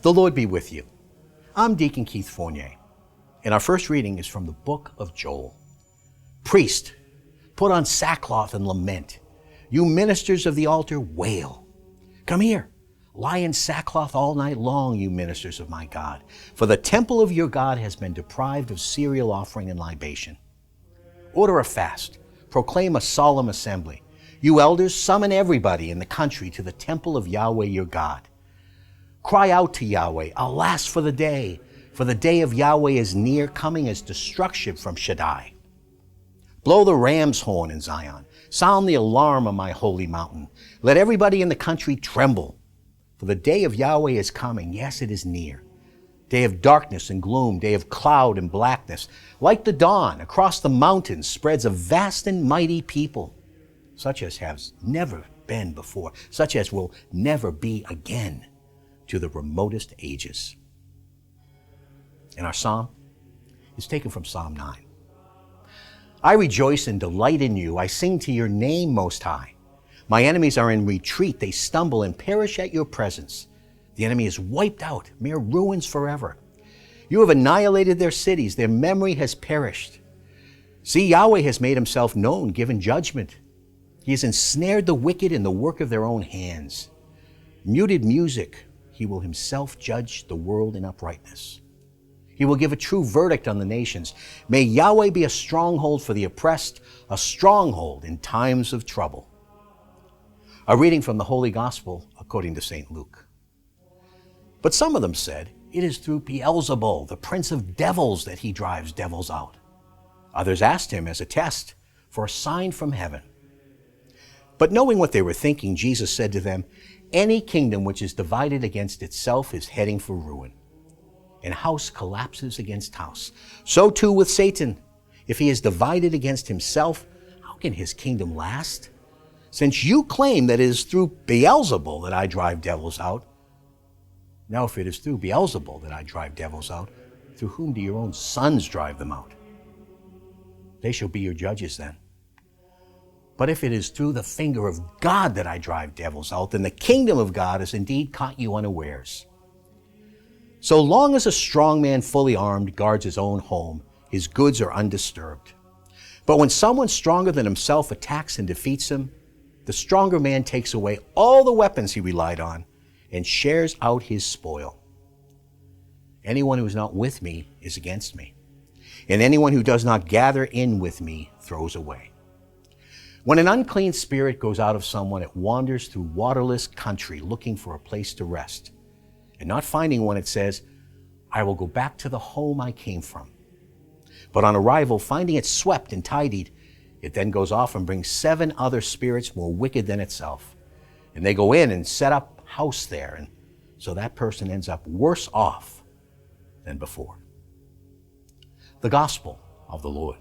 The Lord be with you. I'm Deacon Keith Fournier, and our first reading is from the book of Joel. Priest, put on sackcloth and lament. You ministers of the altar, wail. Come here, lie in sackcloth all night long, you ministers of my God, for the temple of your God has been deprived of cereal offering and libation. Order a fast, proclaim a solemn assembly. You elders, summon everybody in the country to the temple of Yahweh your God. Cry out to Yahweh, alas for the day of Yahweh is near, coming as destruction from Shaddai. Blow the ram's horn in Zion, sound the alarm on my holy mountain. Let everybody in the country tremble, for the day of Yahweh is coming, yes, it is near. Day of darkness and gloom, day of cloud and blackness. Like the dawn, across the mountains spreads a vast and mighty people, such as has never been before, such as will never be again, to the remotest ages. And our psalm is taken from Psalm 9. I rejoice and delight in you. I sing to your name, Most High. My enemies are in retreat. They stumble and perish at your presence. The enemy is wiped out, mere ruins forever. You have annihilated their cities. Their memory has perished. See, Yahweh has made himself known, given judgment. He has ensnared the wicked in the work of their own hands. Muted music, he will himself judge the world in uprightness. He will give a true verdict on the nations. May Yahweh be a stronghold for the oppressed, a stronghold in times of trouble. A reading from the Holy Gospel according to St. Luke. But some of them said, it is through Beelzebul, the prince of devils, that he drives devils out. Others asked him as a test for a sign from heaven. But knowing what they were thinking, Jesus said to them, any kingdom which is divided against itself is heading for ruin, and house collapses against house. So too with Satan. If he is divided against himself, how can his kingdom last? Since you claim that it is through Beelzebul that I drive devils out, now if it is through Beelzebul that I drive devils out, through whom do your own sons drive them out? They shall be your judges then. But if it is through the finger of God that I drive devils out, then the kingdom of God has indeed caught you unawares. So long as a strong man fully armed guards his own home, his goods are undisturbed. But when someone stronger than himself attacks and defeats him, the stronger man takes away all the weapons he relied on and shares out his spoil. Anyone who is not with me is against me, and anyone who does not gather in with me throws away. When an unclean spirit goes out of someone, it wanders through waterless country looking for a place to rest. And not finding one, it says, I will go back to the home I came from. But on arrival, finding it swept and tidied, it then goes off and brings 7 other spirits more wicked than itself. And they go in and set up house there, and so that person ends up worse off than before. The Gospel of the Lord.